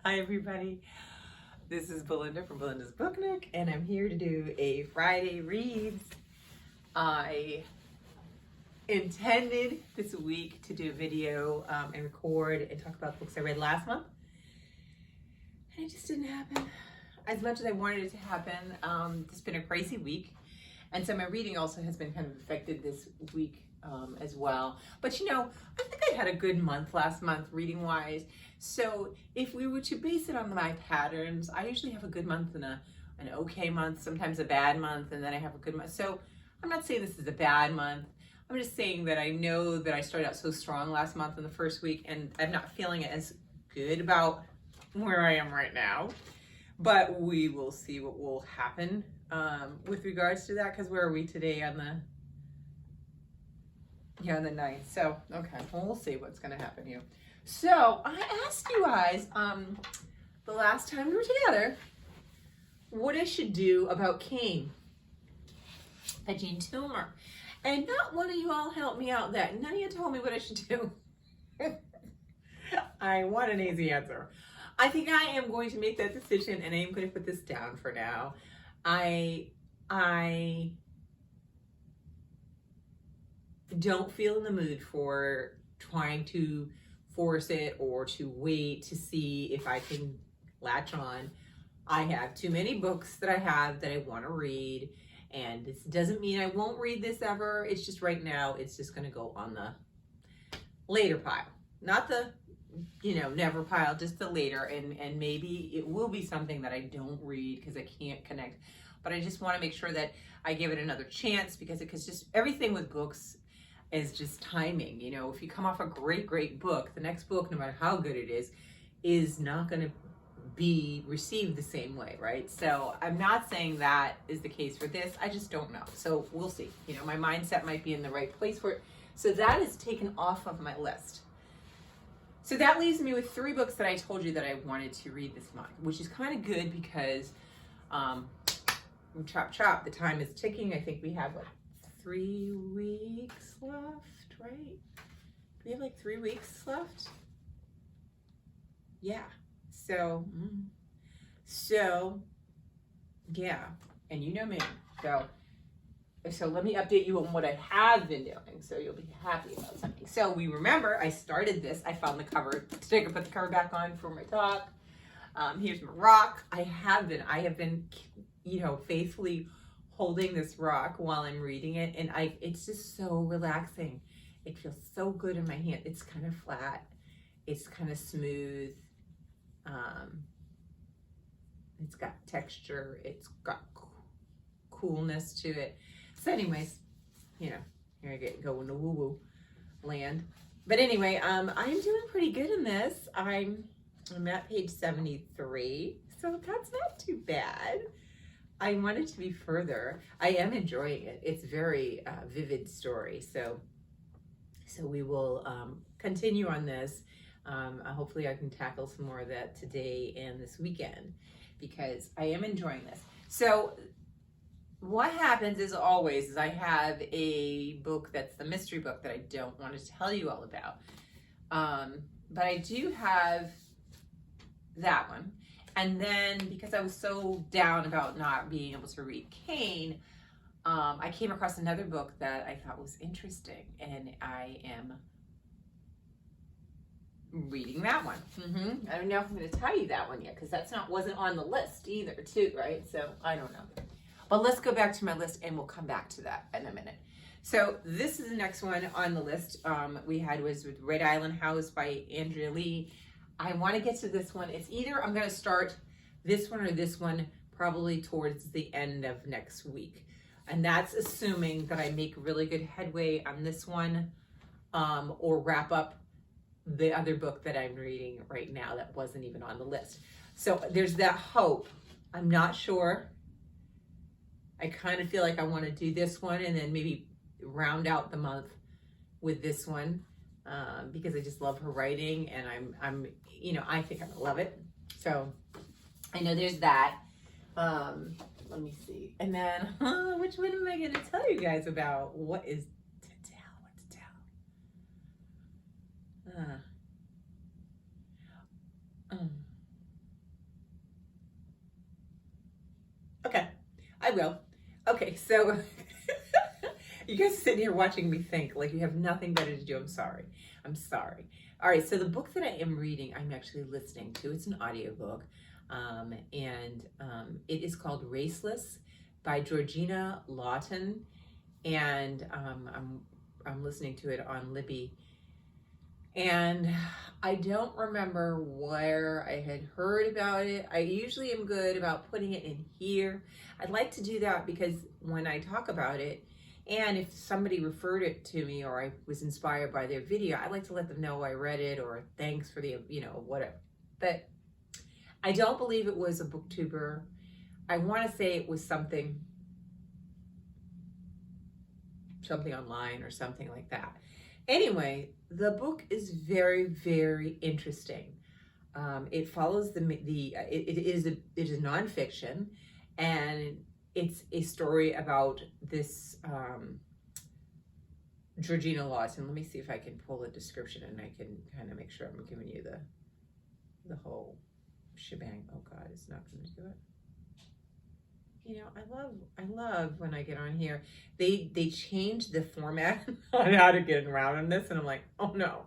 Hi everybody, this is Belinda from Belinda's Book Nook, and I'm here to do a Friday Reads. I intended this week to do a video and record and talk about books I read last month, and it just didn't happen as much as I wanted it to happen. It's been a crazy week, and so my reading also has been kind of affected this week as well. But you know, I think I had a good month last month reading wise. So if we were to base it on my patterns, I usually have a good month and an okay month, sometimes a bad month, and then I have a good month. So I'm not saying this is a bad month. I'm just saying that I know that I started out so strong last month in the first week, and I'm not feeling it as good about where I am right now. But we will see what will happen with regards to that, because where are we today on the 9th. So, okay, well, we'll see what's going to happen here. So, I asked you guys the last time we were together what I should do about Cain, the gene tumor. And not one of you all helped me out that. None of you told me what I should do. I want an easy answer. I think I am going to make that decision, and I am going to put this down for now. I don't feel in the mood for trying to force it or to wait to see if I can latch on. I have too many books that I have that I want to read, and this doesn't mean I won't read this ever. It's just right now it's just going to go on the later pile, not the never pile, just the later, and maybe it will be something that I don't read because I can't connect. But I just want to make sure that I give it another chance, because just everything with books is just timing. You know, if you come off a great book, the next book, no matter how good it is not going to be received the same way, right? So I'm not saying that is the case for this. I just don't know. So we'll see. You know, my mindset might be in the right place for it. So that is taken off of my list. So that leaves me with 3 books that I told you that I wanted to read this month, which is kind of good because chop, the time is ticking. I think we have 3 weeks left, right? We have 3 weeks left. Yeah. So yeah, and you know me. So let me update you on what I have been doing, so you'll be happy about something. So we remember I started this. I found the cover. Today I put the cover back on for my talk. Here's my rock. I have been, faithfully holding this rock while I'm reading it, and it's just so relaxing. It feels so good in my hand. It's kind of flat. It's kind of smooth. It's got texture. It's got coolness to it. So anyways, here I go into woo-woo land. But anyway, I'm doing pretty good in this. I'm at page 73, so that's not too bad. I want it to be further. I am enjoying it. It's very vivid story. So we will continue on this. Hopefully I can tackle some more of that today and this weekend, because I am enjoying this. So what happens is I have a book that's the mystery book that I don't want to tell you all about. But I do have that one. And then because I was so down about not being able to read Cain, I came across another book that I thought was interesting, and I am reading that one. I don't know if I'm going to tell you that one yet, because wasn't on the list either, too, right? So I don't know. But let's go back to my list, and we'll come back to that in a minute. So this is the next one on the list. Was with Red Island House by Andrea Lee. I want to get to this one. It's either I'm going to start this one or this one probably towards the end of next week. And that's assuming that I make really good headway on this one, or wrap up the other book that I'm reading right now that wasn't even on the list. So there's that hope. I'm not sure. I kind of feel like I want to do this one and then maybe round out the month with this one, because I just love her writing, and I think I'm gonna love it. So I know there's that. Let me see. And then which one am I going to tell you guys about? What to tell? will. Okay, so you guys sitting here watching me think like you have nothing better to do. I'm sorry. I'm sorry. All right, so the book that I am reading, I'm actually listening to. It's an audiobook, and it is called Raceless by Georgina Lawton, and I'm listening to it on Libby. And I don't remember where I had heard about it. I usually am good about putting it in here. I'd like to do that because when I talk about it, and if somebody referred it to me or I was inspired by their video, I like to let them know I read it or thanks for the, whatever. But I don't believe it was a booktuber. I want to say it was something online or something like that. Anyway, the book is very, very interesting. It follows it is nonfiction, and it's a story about this Georgina Lawson. Let me see if I can pull a description and I can kind of make sure I'm giving you the whole shebang. Oh God, it's not going to do it. I love when I get on here. They changed the format on how to get around on this, and I'm like, oh no,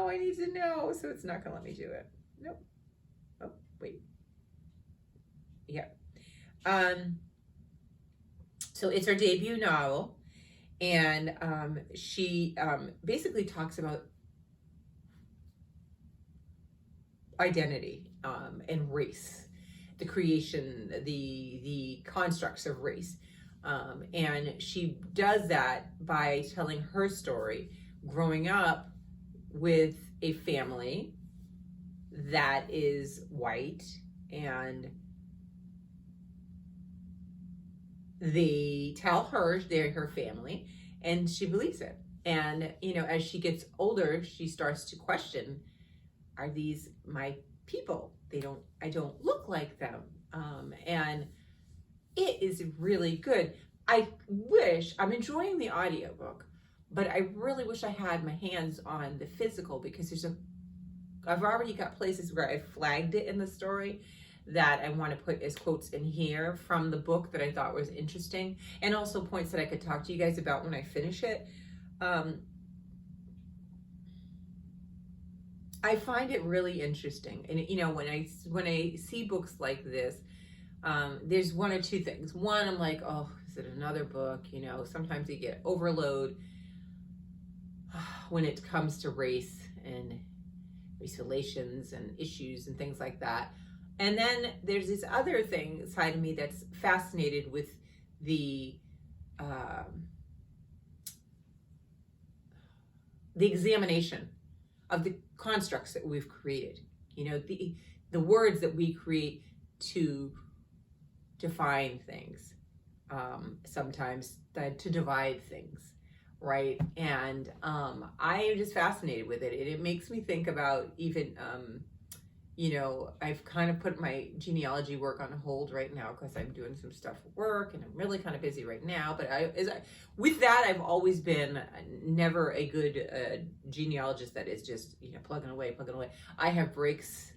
I need to know. So it's not gonna let me do it. Nope. Oh wait. Yeah. So it's her debut novel, and she basically talks about identity and race. The creation, the constructs of race. And she does that by telling her story, growing up with a family that is white, and they tell her they're her family, and she believes it. And, as she gets older, she starts to question, are these my people? I don't look like them. And it is really good. I'm enjoying the audiobook, but I really wish I had my hands on the physical, because I've already got places where I flagged it in the story that I want to put as quotes in here from the book that I thought was interesting, and also points that I could talk to you guys about when I finish it. I find it really interesting. And, when I see books like this, there's one or two things. One, I'm like, oh, is it another book? Sometimes you get overload when it comes to race and race relations and issues and things like that. And then there's this other thing side of me that's fascinated with the examination of the constructs that we've created, the words that we create to define things, sometimes to divide things, right? And I am just fascinated with it. And it makes me think about even, I've kind of put my genealogy work on hold right now because I'm doing some stuff for work, and I'm really kind of busy right now. But with that, I've always been never a good genealogist that is just, plugging away. I have breaks,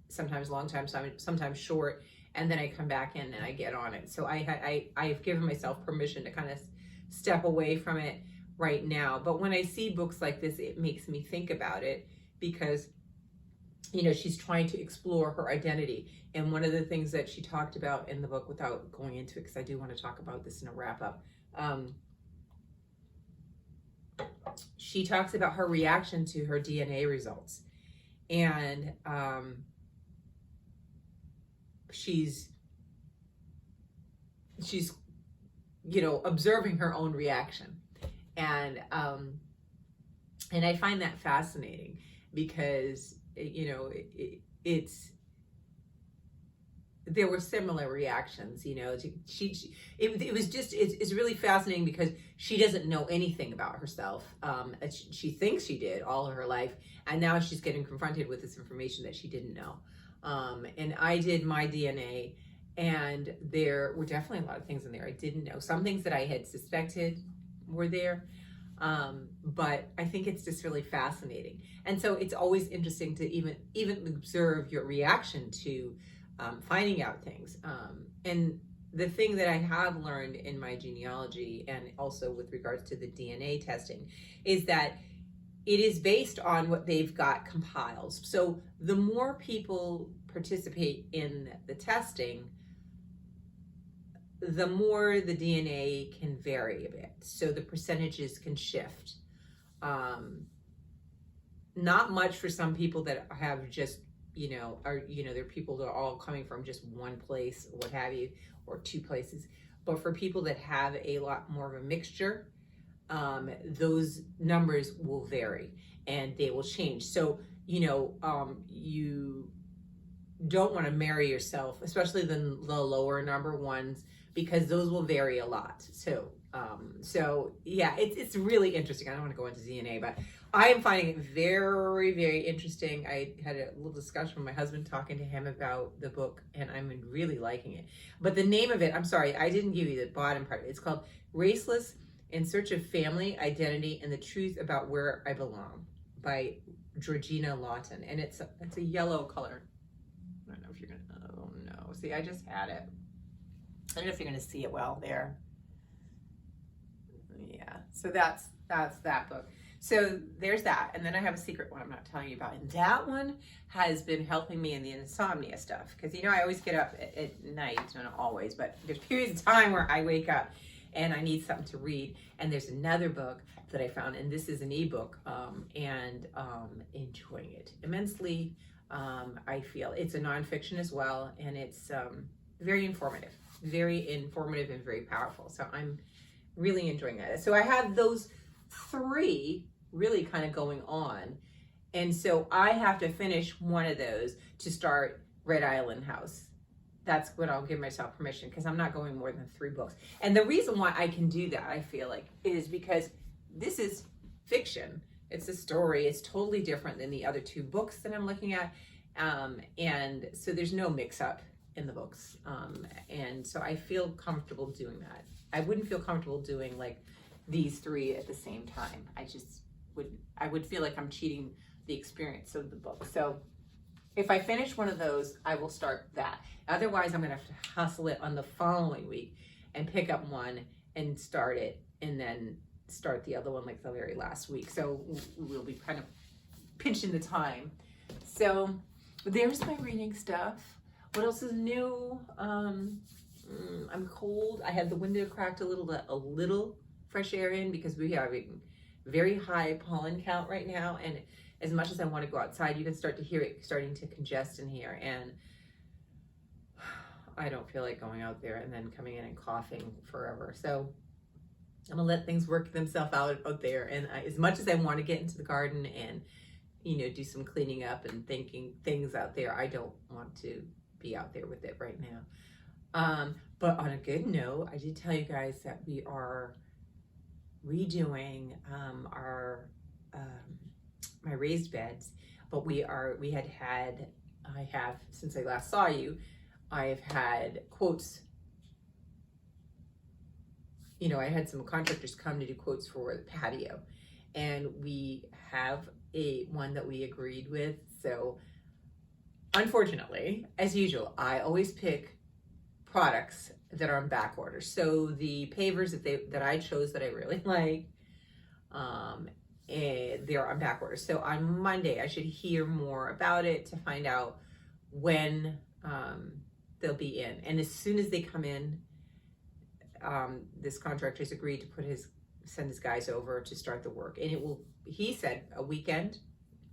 sometimes long time, sometimes short, and then I come back in and I get on it. So I have given myself permission to kind of step away from it right now. But when I see books like this, it makes me think about it, because she's trying to explore her identity. And one of the things that she talked about in the book, without going into it, because I do want to talk about this in a wrap up, she talks about her reaction to her DNA results. And she's observing her own reaction. And I find that fascinating, because there were similar reactions. It's really fascinating, because she doesn't know anything about herself. She thinks she did all of her life, and now she's getting confronted with this information that she didn't know. And I did my DNA, and there were definitely a lot of things in there I didn't know. Some things that I had suspected were there. But I think it's just really fascinating. And so it's always interesting to even observe your reaction to finding out things. And the thing that I have learned in my genealogy, and also with regards to the DNA testing, is that it is based on what they've got compiled. So the more people participate in the testing, the more the DNA can vary a bit. So the percentages can shift. Not much for some people that have just, they're people that are all coming from just one place, or what have you, or two places. But for people that have a lot more of a mixture, those numbers will vary and they will change. So, you don't want to marry yourself, especially the lower number ones, because those will vary a lot. So yeah, it's really interesting. I don't want to go into DNA, but I am finding it very, very interesting. I had a little discussion with my husband, talking to him about the book, and I'm really liking it. But the name of it, I'm sorry, I didn't give you the bottom part. It's called Raceless: In Search of Family, Identity, and the Truth About Where I Belong by Georgina Lawton. And it's a yellow color. I don't know if you're gonna, oh no, see, I just had it. I don't know if you're gonna see it well there. Yeah, so that's that book. So there's that, and then I have a secret one I'm not telling you about, and that one has been helping me in the insomnia stuff, because I always get up at night, not always, but there's periods of time where I wake up and I need something to read, and there's another book that I found, and this is an ebook, and enjoying it immensely. I feel it's a nonfiction as well, and it's very informative and very powerful. So I'm really enjoying that. So I have those three really kind of going on, and so I have to finish one of those to start Red Island House. That's what I'll give myself permission, because I'm not going more than 3 books. And the reason why I can do that, I feel like, is because this is fiction. It's a story. It's totally different than the other 2 books that I'm looking at, and so there's no mix-up in the books, and so I feel comfortable doing that. I wouldn't feel comfortable doing like these 3 at the same time. I would feel like I'm cheating the experience of the book. So if I finish one of those, I will start that. Otherwise, I'm gonna have to hustle it on the following week and pick up one and start it, and then start the other one like the very last week. So we'll be kind of pinching the time. So there's my reading stuff. What else is new? I'm cold. I had the window cracked a little fresh air in, because we have a very high pollen count right now, and as much as I want to go outside, you can start to hear it starting to congest in here, and I don't feel like going out there and then coming in and coughing forever. So I'm gonna let things work themselves out there, and as much as I want to get into the garden and do some cleaning up and thinking things out there, I don't want to be out there with it right now. But on a good note, I did tell you guys that we are redoing my raised beds, but I have since I last saw you, I've had quotes. I had some contractors come to do quotes for the patio, and we have one that we agreed with. So unfortunately, as usual, I always pick products that are on back order. So the pavers that I chose that I really like, they're on back order. So on Monday, I should hear more about it to find out when they'll be in. And as soon as they come in, this contractor's agreed to send his guys over to start the work. And he said a weekend,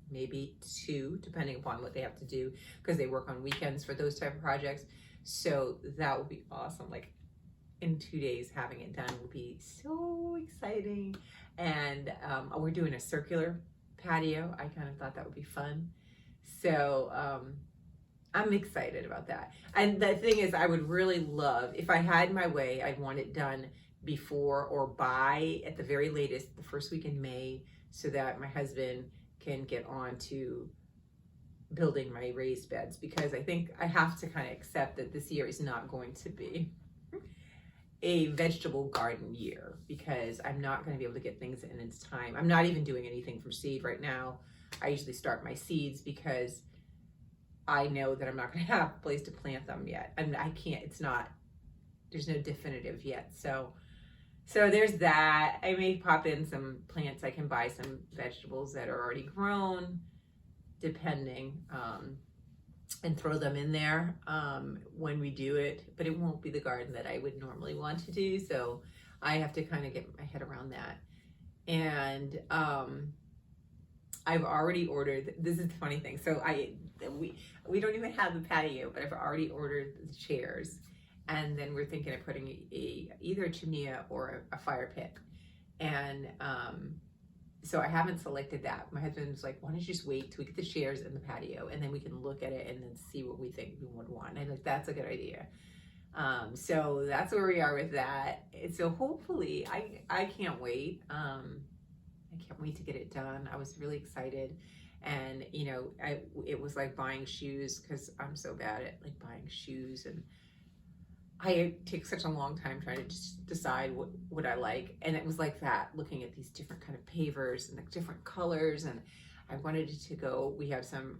maybe 2, depending upon what they have to do, because they work on weekends for those type of projects. So that would be awesome. Like in 2 days, having it done will be so exciting. And we're doing a circular patio. I kind of thought that would be fun. So I'm excited about that. And the thing is, I would really love, if I had my way, I'd want it done before or by, at the very latest, the first week in May, so that my husband can get on to building my raised beds, because I think I have to kind of accept that this year is not going to be a vegetable garden year, because I'm not going to be able to get things in its time. I'm not even doing anything from seed right now. I usually start my seeds because I know that I'm not going to have a place to plant them yet. I can't, there's no definitive yet. So there's that. I may pop in some plants. I can buy some vegetables that are already grown, depending, and throw them in there when we do it. But it won't be the garden that I would normally want to do. So I have to kind of get my head around that. And I've already ordered, this is the funny thing. So we don't even have the patio, but I've already ordered the chairs. And then we're thinking of putting either a chimney or a fire pit. And so I haven't selected that. My husband was like, why don't you just wait till we get the chairs in the patio and then we can look at it and then see what we think we would want. And I'm like, that's a good idea. So that's where we are with that. So hopefully, I can't wait. I can't wait to get it done. I was really excited. And, you know, it was like buying shoes, because I'm so bad at like buying shoes, and I take such a long time trying to just decide what I like. And it was like that, looking at these different kind of pavers and the different colors. And I wanted it to go, we have some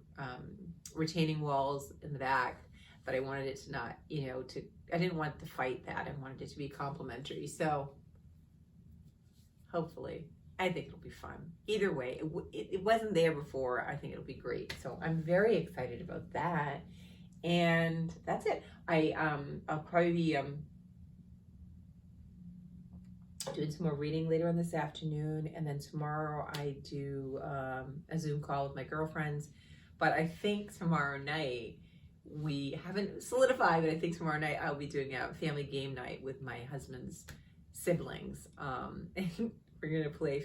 retaining walls in the back, but I wanted it to not, you know, I didn't want to fight that. I wanted it to be complementary. So hopefully, I think it'll be fun. Either way, it wasn't there before. I think it'll be great. So I'm very excited about that. And that's it. I'll probably be doing some more reading later on this afternoon, and then tomorrow I do a Zoom call with my girlfriends. But I think tomorrow night, we haven't solidified, but I think tomorrow night I'll be doing a family game night with my husband's siblings. And we're gonna play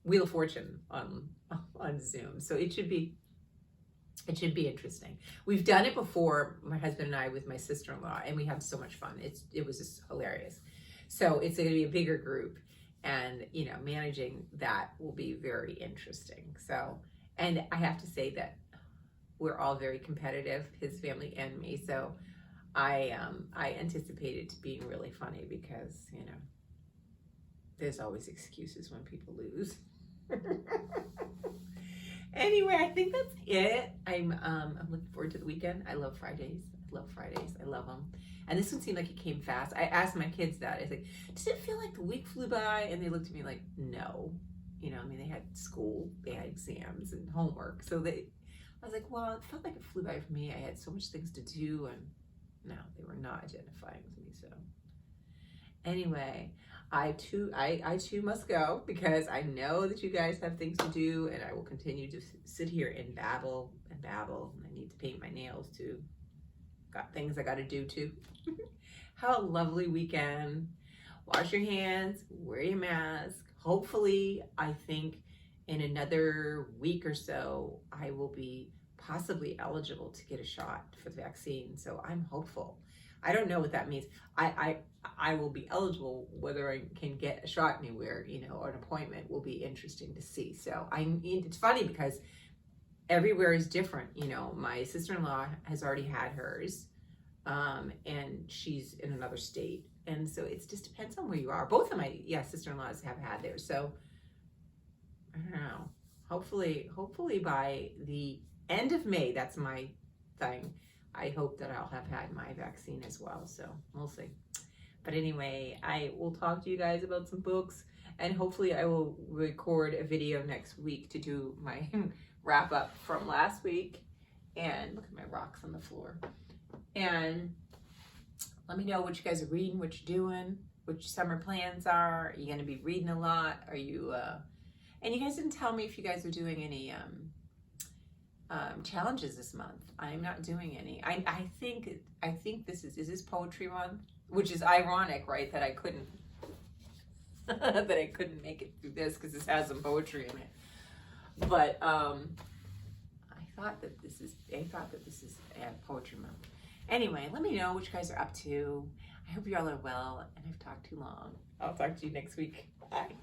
Wheel of Fortune on Zoom. So it should be interesting. We've done it before, my husband and I, with my sister-in-law, and we have so much fun. It was just hilarious. So it's going to be a bigger group, and you know, managing that will be very interesting. So, and I have to say that we're all very competitive, his family and me. So I anticipate it being really funny, because you know, there's always excuses when people lose. Anyway, I think that's it. I'm looking forward to the weekend. I love Fridays. I love them. And this one seemed like it came fast. I asked my kids that. I was like, does it feel like the week flew by? And they looked at me like, no. You know, I mean, they had school, they had exams and homework. So I was like, well, it felt like it flew by for me. I had so much things to do, and no, they were not identifying with me. So anyway, I too must go, because I know that you guys have things to do, and I will continue to sit here and babble. And I need to paint my nails too. Got things I got to do too. Have a lovely weekend. Wash your hands, wear your mask. Hopefully, I think in another week or so, I will be possibly eligible to get a shot for the vaccine. So I'm hopeful. I don't know what that means. I will be eligible. Whether I can get a shot anywhere, you know, or an appointment, will be interesting to see. So it's funny, because everywhere is different. You know, my sister-in-law has already had hers, and she's in another state. And so it just depends on where you are. Both of my sister-in-laws have had theirs. So I don't know. Hopefully by the end of May, that's my thing. I hope that I'll have had my vaccine as well. So we'll see. But anyway, I will talk to you guys about some books, and hopefully I will record a video next week to do my wrap up from last week. And look at my rocks on the floor. And let me know what you guys are reading, what you're doing, what your summer plans are. Are you going to be reading a lot? Are you, and you guys didn't tell me if you guys are doing any challenges this month. I'm not doing any. I think this is this Poetry Month, which is ironic, right? That I couldn't make it through this, because this has some poetry in it. But I thought that this is Poetry Month. Anyway, let me know what you guys are up to. I hope you all are well, and I've talked too long. I'll talk to you next week. Bye.